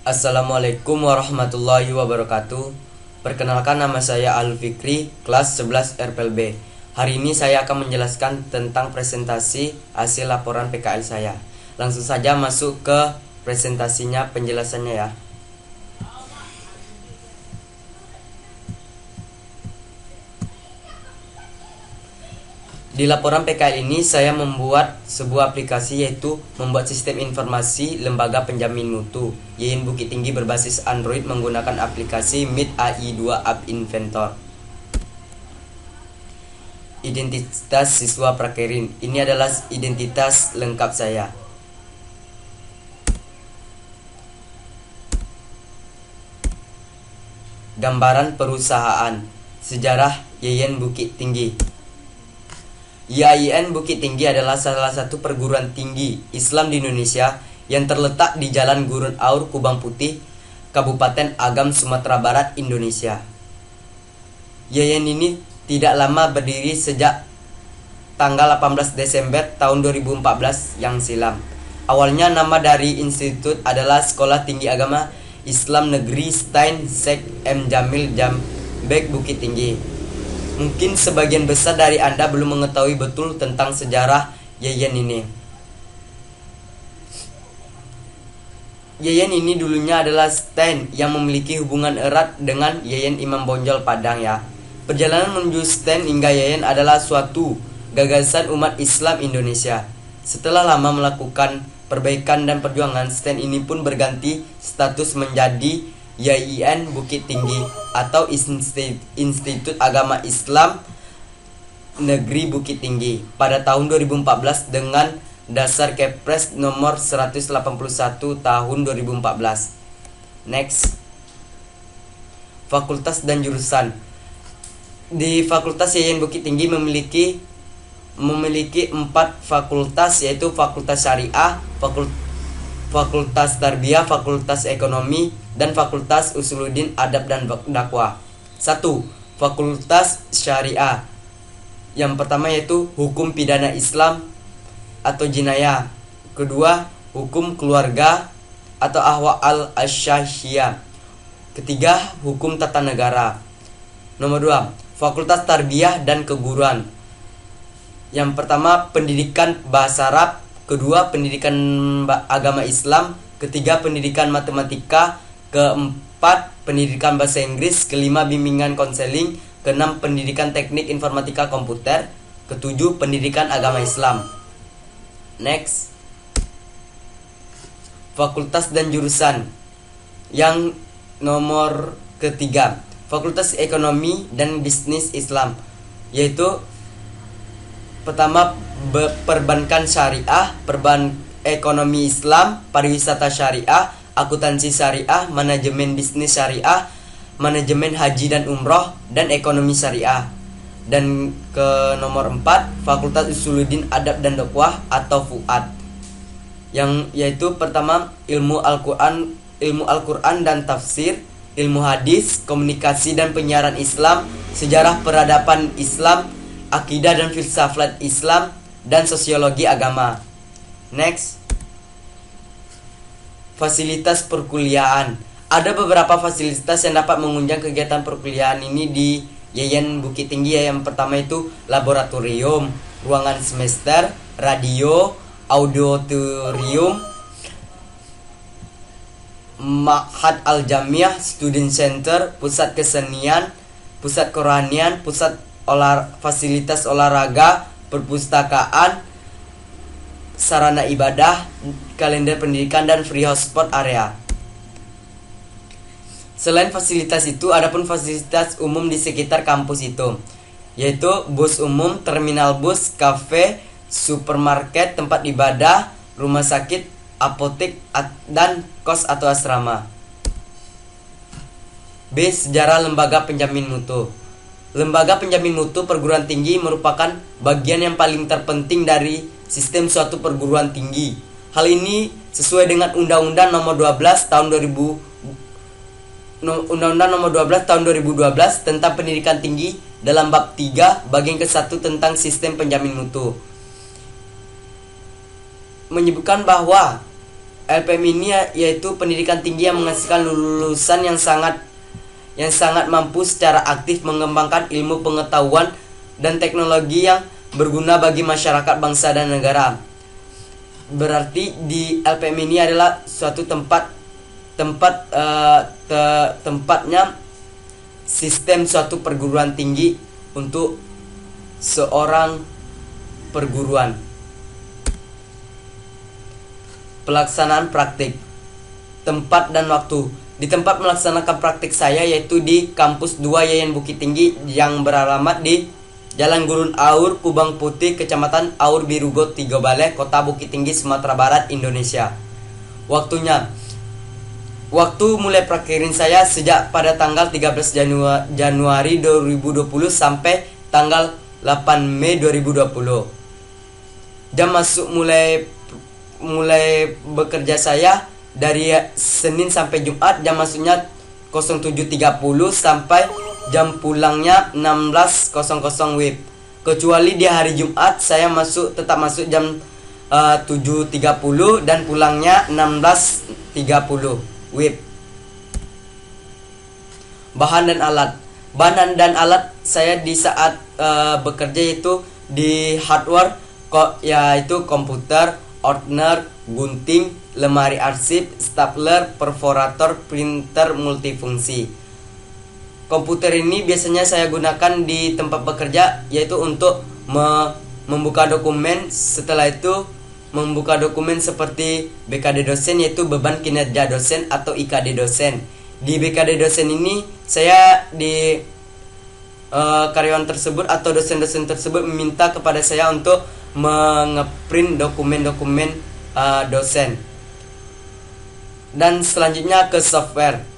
Assalamualaikum warahmatullahi wabarakatuh. Perkenalkan, nama saya Al-Fikri, kelas 11 RPLB. Hari ini saya akan menjelaskan tentang presentasi hasil laporan PKL saya. Langsung saja masuk ke presentasinya, penjelasannya ya. Di laporan PKL ini saya membuat sebuah aplikasi, yaitu membuat sistem informasi lembaga penjamin mutu YIN Bukit Tinggi berbasis Android menggunakan aplikasi Meet AI2 App Inventor. Identitas siswa prakerin, ini adalah identitas lengkap saya. Gambaran perusahaan, sejarah YIN Bukit Tinggi. YIN Bukit Tinggi adalah salah satu perguruan tinggi Islam di Indonesia yang terletak di Jalan Gurun Aur, Kubang Putih, Kabupaten Agam, Sumatera Barat, Indonesia. YIN ini tidak lama berdiri, sejak tanggal 18 Desember tahun 2014 yang silam. Awalnya nama dari institut adalah Sekolah Tinggi Agama Islam Negeri Stein Sheikh M. Jamil Jambek Bukit Tinggi. Mungkin sebagian besar dari Anda belum mengetahui betul tentang sejarah YIN ini. YIN ini dulunya adalah Stein yang memiliki hubungan erat dengan YIN Imam Bonjol Padang ya. Perjalanan menuju Stein hingga YIN adalah suatu gagasan umat Islam Indonesia. Setelah lama melakukan perbaikan dan perjuangan, Stein ini pun berganti status menjadi YIN Bukit Tinggi atau Institut Agama Islam Negeri Bukit Tinggi pada tahun 2014 dengan dasar Kepres nomor 181 tahun 2014. Next. Fakultas dan jurusan. Di Fakultas YIN Bukit Tinggi memiliki 4 fakultas, yaitu Fakultas Syariah, Fakultas Tarbiyah, Fakultas Ekonomi, dan Fakultas Usuluddin Adab dan Dakwah. 1. Fakultas Syariah. Yang pertama yaitu Hukum Pidana Islam atau Jinayah. Kedua, Hukum Keluarga atau Ahwa al-Asyahiyah. Ketiga, Hukum Tata Negara. Nomor 2, Fakultas Tarbiyah dan Keguruan. Yang pertama, Pendidikan Bahasa Arab. Kedua, Pendidikan Agama Islam. Ketiga, Pendidikan Matematika. Keempat, Pendidikan Bahasa Inggris. Kelima, Bimbingan Konseling. Keenam, Pendidikan Teknik Informatika Komputer. Ketujuh, Pendidikan Agama Islam. Next. Fakultas dan jurusan. Yang nomor ketiga, Fakultas Ekonomi dan Bisnis Islam, yaitu pertama, Perbankan Syariah, Ekonomi Islam, Pariwisata Syariah, Akuntansi Syariah, Manajemen Bisnis Syariah, Manajemen Haji dan Umroh, dan Ekonomi Syariah. Dan ke nomor 4, Fakultas Usuluddin Adab dan Dakwah atau FUAD, yang yaitu pertama, Ilmu Al-Quran dan Tafsir, Ilmu Hadis, Komunikasi dan Penyiaran Islam, Sejarah Peradaban Islam, Akidah dan Filsafat Islam, dan Sosiologi Agama. Next. Fasilitas perkuliahan. Ada beberapa fasilitas yang dapat menunjang kegiatan perkuliahan ini di YIN Bukit Tinggi. Yang pertama itu laboratorium, ruangan semester, radio, auditorium, Ma'had Al-Jamiah, Student Center, pusat kesenian, pusat kerohanian, pusat fasilitas olahraga, perpustakaan, sarana ibadah, kalender pendidikan, dan free hotspot area. Selain fasilitas itu, ada pun fasilitas umum di sekitar kampus itu, yaitu bus umum, terminal bus, kafe, supermarket, tempat ibadah, rumah sakit, apotek, dan kos atau asrama. B. Sejarah lembaga penjamin mutu. Lembaga penjamin mutu perguruan tinggi merupakan bagian yang paling terpenting dari sistem suatu perguruan tinggi. Hal ini sesuai dengan Undang-Undang Nomor 12 Tahun 2012 tentang Pendidikan Tinggi dalam bab 3 bagian ke-1 tentang sistem penjamin mutu. Menyebutkan bahwa LPM ini yaitu pendidikan tinggi yang menghasilkan lulusan yang sangat mampu secara aktif mengembangkan ilmu pengetahuan dan teknologi yang berguna bagi masyarakat, bangsa dan negara. Berarti di LPM ini adalah suatu tempatnya sistem suatu perguruan tinggi untuk seorang perguruan. Pelaksanaan praktik, tempat dan waktu. Di tempat melaksanakan praktik saya yaitu di kampus 2 Yayan Bukit Tinggi yang beralamat di Jalan Gurun Aur, Kubang Putih, Kecamatan Aur Birugo, Tiga Balai, Kota Bukit Tinggi, Sumatera Barat, Indonesia. Waktu mulai praktikin saya sejak pada tanggal 13 Januari 2020 sampai tanggal 8 Mei 2020. Jam masuk mulai bekerja saya dari Senin sampai Jumat, jam masuknya 07.30 sampai jam pulangnya 16.00 WIB. Kecuali di hari Jumat saya tetap masuk jam 7.30 dan pulangnya 16.30 WIB. Bahan dan alat saya di saat bekerja itu di hardware yaitu komputer, ordner, gunting, lemari arsip, stapler, perforator, printer multifungsi. Komputer ini biasanya saya gunakan di tempat bekerja yaitu untuk membuka dokumen. Setelah itu membuka dokumen seperti BKD dosen yaitu beban kinerja dosen atau IKD dosen. Di BKD dosen ini saya karyawan tersebut atau dosen-dosen tersebut meminta kepada saya untuk mengeprint dokumen-dokumen dosen. Dan selanjutnya ke software.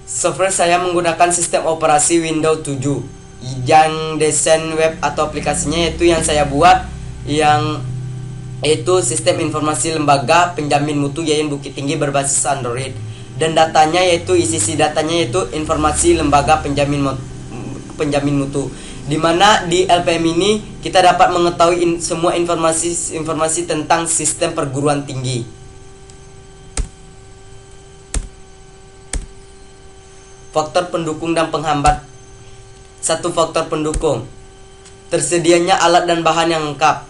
Software saya menggunakan sistem operasi Windows 7. Yang desain web atau aplikasinya yaitu yang saya buat yaitu sistem informasi lembaga penjamin mutu Yayan Bukit Tinggi berbasis Android. Dan datanya yaitu isi datanya yaitu informasi lembaga penjamin mutu. Di mana di LPM ini kita dapat mengetahui semua informasi tentang sistem perguruan tinggi. Faktor pendukung dan penghambat. 1. Faktor pendukung. Tersedianya alat dan bahan yang lengkap.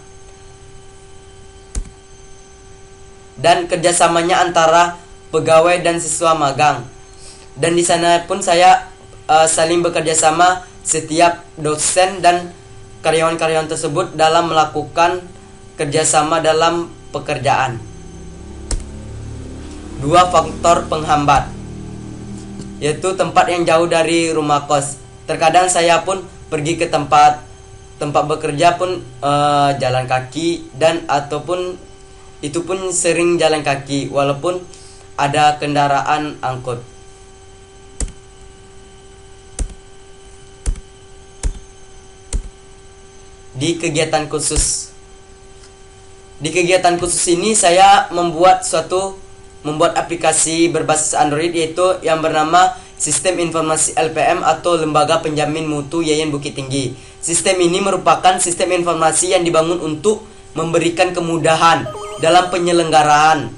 Dan kerjasamanya antara pegawai dan siswa magang. Dan di sana pun saya saling bekerja sama setiap dosen dan karyawan-karyawan tersebut dalam melakukan kerjasama dalam pekerjaan. 2. Faktor penghambat, yaitu tempat yang jauh dari rumah kos. Terkadang saya pun pergi ke tempat bekerja pun jalan kaki dan ataupun itu pun sering jalan kaki walaupun ada kendaraan angkut. Di kegiatan khusus ini saya membuat aplikasi berbasis Android yaitu yang bernama Sistem Informasi LPM atau Lembaga Penjamin Mutu Yayan Bukit Tinggi. Sistem ini merupakan sistem informasi yang dibangun untuk memberikan kemudahan dalam penyelenggaraan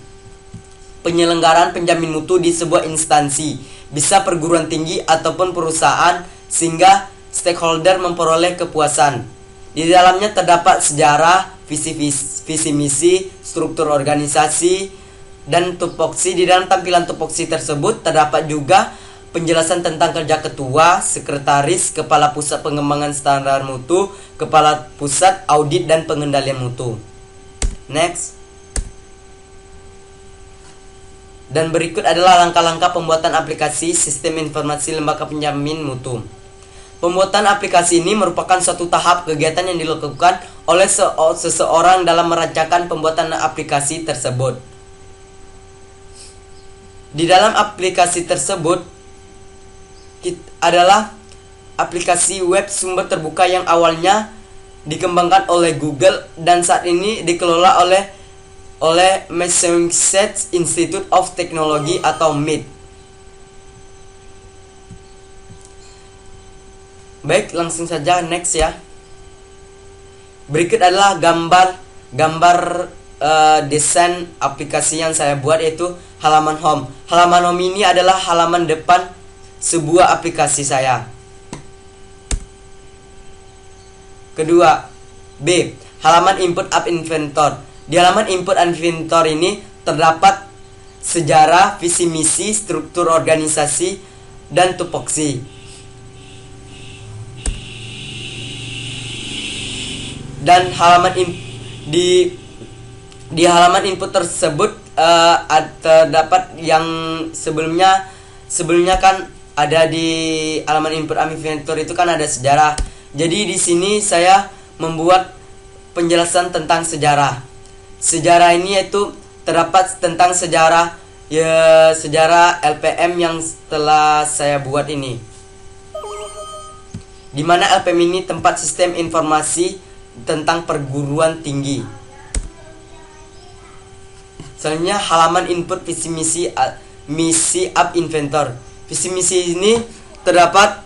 penjamin mutu di sebuah instansi, bisa perguruan tinggi ataupun perusahaan, sehingga stakeholder memperoleh kepuasan. Di dalamnya terdapat sejarah, visi misi, struktur organisasi, dan tupoksi. Di dalam tampilan tupoksi tersebut terdapat juga penjelasan tentang kerja ketua, sekretaris, kepala pusat pengembangan standar mutu, kepala pusat audit dan pengendalian mutu. Next. Dan berikut adalah langkah-langkah pembuatan aplikasi sistem informasi lembaga penjamin mutu. Pembuatan aplikasi ini merupakan suatu tahap kegiatan yang dilakukan oleh seseorang dalam merancangkan pembuatan aplikasi tersebut. Di dalam aplikasi tersebut adalah aplikasi web sumber terbuka yang awalnya dikembangkan oleh Google dan saat ini dikelola oleh Massachusetts Institute of Technology atau MIT. Baik, langsung saja next ya. Berikut adalah gambar desain aplikasi yang saya buat, yaitu halaman home. Halaman home ini adalah halaman depan sebuah aplikasi saya. Kedua, B, halaman input app inventor. Di halaman input inventor ini terdapat sejarah, visi misi, struktur organisasi, dan tupoksi. Dan di halaman input tersebut terdapat yang sebelumnya kan ada di halaman input app inventor itu kan ada sejarah. Jadi di sini saya membuat penjelasan tentang sejarah. Sejarah ini yaitu terdapat tentang sejarah LPM yang telah saya buat ini. Di mana LPM ini tempat sistem informasi tentang perguruan tinggi. Selanjutnya halaman input visi misi app inventor. Visi misi ini terdapat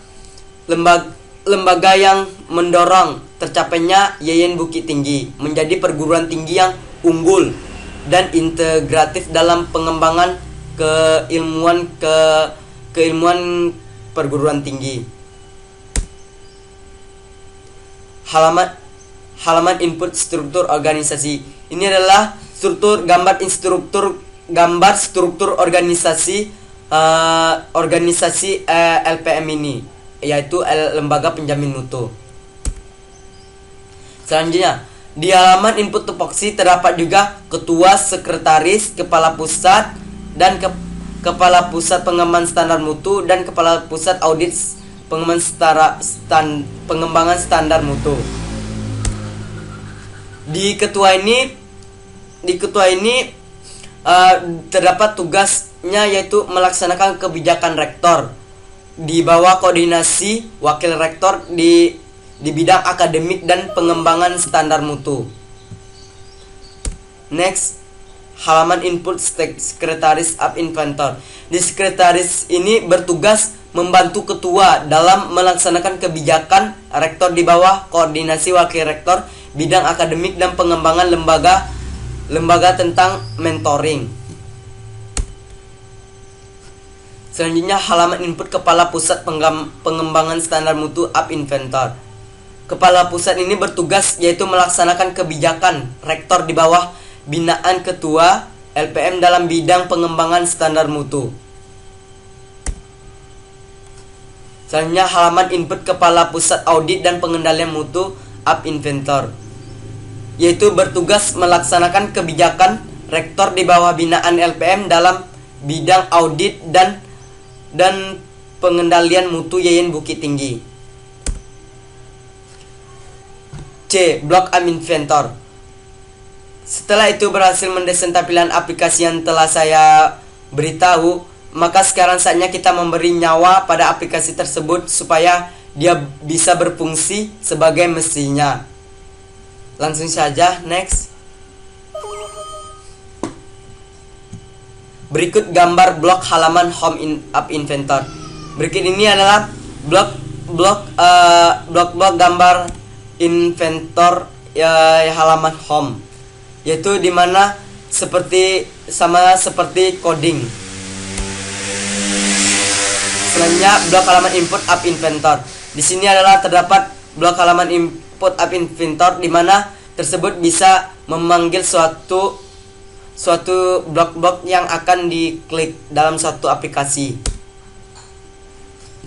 lembaga yang mendorong tercapainya Yayan Bukit Tinggi menjadi perguruan tinggi yang unggul dan integratif dalam pengembangan keilmuan perguruan tinggi. Halaman input struktur organisasi. Ini adalah gambar struktur organisasi LPM ini, yaitu lembaga penjamin mutu. Selanjutnya, di halaman input tupoksi terdapat juga ketua, sekretaris, kepala pusat dan kepala pusat pengembangan standar mutu dan kepala pusat audit pengembangan standar mutu. Di ketua ini terdapat tugasnya, yaitu melaksanakan kebijakan rektor di bawah koordinasi wakil rektor di bidang akademik dan pengembangan standar mutu. Next, halaman input sekretaris app inventor. Di sekretaris ini bertugas membantu ketua dalam melaksanakan kebijakan rektor di bawah koordinasi wakil rektor bidang akademik dan pengembangan lembaga tentang mentoring. Selanjutnya halaman input kepala pusat pengembangan standar mutu app inventor. Kepala pusat ini bertugas yaitu melaksanakan kebijakan rektor di bawah binaan ketua LPM dalam bidang pengembangan standar mutu. Selanjutnya halaman input kepala pusat audit dan pengendalian mutu app inventor, yaitu bertugas melaksanakan kebijakan rektor di bawah binaan LPM dalam bidang audit dan pengendalian mutu Yayan Bukit Tinggi. C. Blok app inventor. Setelah itu berhasil mendesain tampilan aplikasi yang telah saya beritahu, maka sekarang saatnya kita memberi nyawa pada aplikasi tersebut supaya dia bisa berfungsi sebagai mestinya. Langsung saja, next. Berikut gambar blok halaman home app inventor. Berikut ini adalah blok gambar inventor halaman home, yaitu dimana sama seperti coding. Selanjutnya blok halaman input app inventor. Di sini adalah terdapat blok halaman input app inventor, di mana tersebut bisa memanggil suatu blok-blok yang akan diklik dalam suatu aplikasi.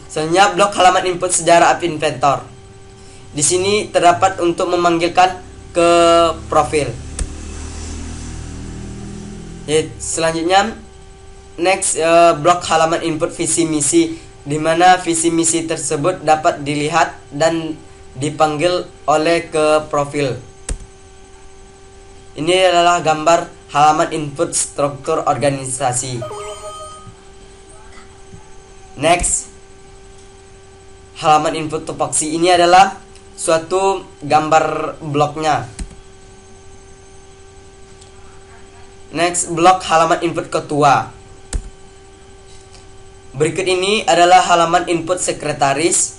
Selanjutnya blok halaman input sejarah app inventor. Di sini terdapat untuk memanggilkan ke profil. Selanjutnya next, blok halaman input visi misi, di mana visi misi tersebut dapat dilihat dan dipanggil oleh ke profil. Ini adalah gambar halaman input struktur organisasi. Next, halaman input tupoksi. Ini adalah suatu gambar bloknya. Next, blok halaman input ketua. Berikut ini adalah halaman input sekretaris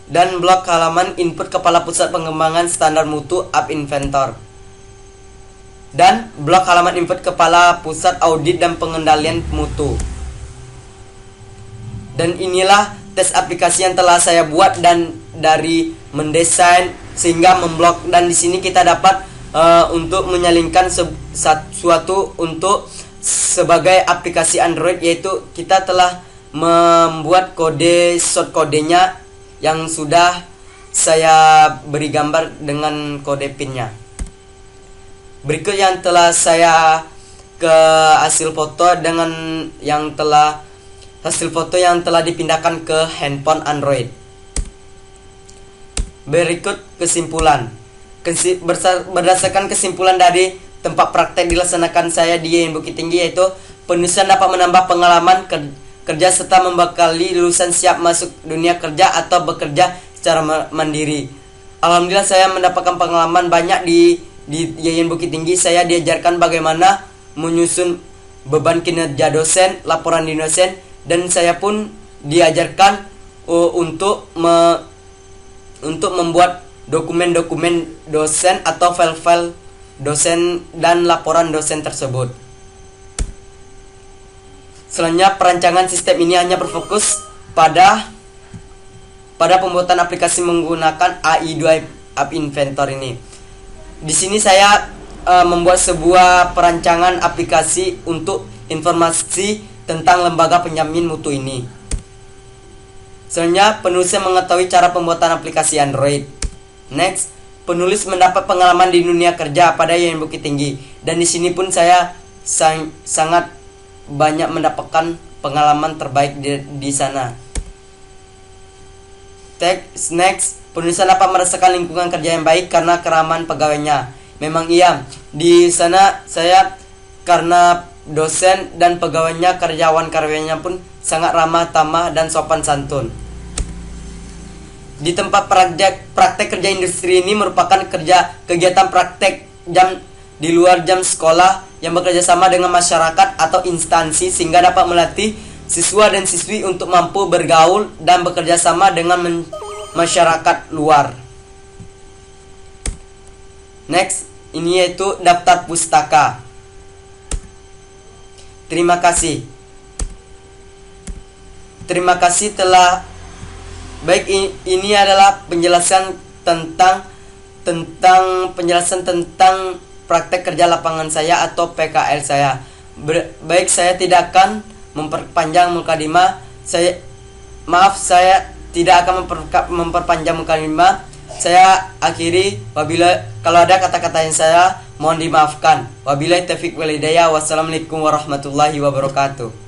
dan blok halaman input kepala pusat pengembangan standar mutu app inventor. dan blok halaman info Kepala Pusat Audit dan Pengendalian Mutu. Dan inilah tes aplikasi yang telah saya buat, dan dari mendesain sehingga memblok, dan di sini kita dapat untuk menyalingkan suatu untuk sebagai aplikasi Android, yaitu kita telah membuat kode short kodenya yang sudah saya beri gambar dengan kode pinnya. Berikut yang telah saya ke hasil foto dengan hasil foto yang telah dipindahkan ke handphone Android. Berikut kesimpulan. Berdasarkan kesimpulan dari tempat praktek dilaksanakan saya di YN Bukit Tinggi, yaitu penulisan dapat menambah pengalaman kerja serta membekali lulusan siap masuk dunia kerja atau bekerja secara mandiri. Alhamdulillah saya mendapatkan pengalaman banyak di YN Bukit Tinggi. Saya diajarkan bagaimana menyusun beban kinerja dosen, laporan di dosen, dan saya pun diajarkan untuk membuat dokumen-dokumen dosen atau file-file dosen dan laporan dosen tersebut. Selanjutnya, perancangan sistem ini hanya berfokus pada pembuatan aplikasi menggunakan AI2 App Inventor ini. Di sini saya membuat sebuah perancangan aplikasi untuk informasi tentang lembaga penjamin mutu ini. Selanjutnya, penulis mengetahui cara pembuatan aplikasi Android. Next, penulis mendapat pengalaman di dunia kerja pada YN Bukit Tinggi, dan di sini pun saya sangat banyak mendapatkan pengalaman terbaik di sana. Next, penulisan dapat merasakan lingkungan kerja yang baik karena keramahan pegawainya. Memang iya, di sana saya karena dosen dan pegawainya, karyawan-karyawanya pun sangat ramah tamah dan sopan santun. Di tempat praktek kerja industri ini merupakan kegiatan praktek di luar jam sekolah yang bekerja sama dengan masyarakat atau instansi, sehingga dapat melatih siswa dan siswi untuk mampu bergaul dan bekerja sama dengan masyarakat luar. Next, ini yaitu daftar pustaka. Terima kasih telah baik. Ini adalah penjelasan tentang praktek kerja lapangan saya atau PKL saya. Baik, saya tidak akan memperpanjang mukadimah. Saya tidak akan memperpanjang mukadimah. Saya akhiri, kalau ada kata-kata yang saya mohon dimaafkan. Wabillahi taufiq wal hidayah. Wassalamualaikum warahmatullahi wabarakatuh.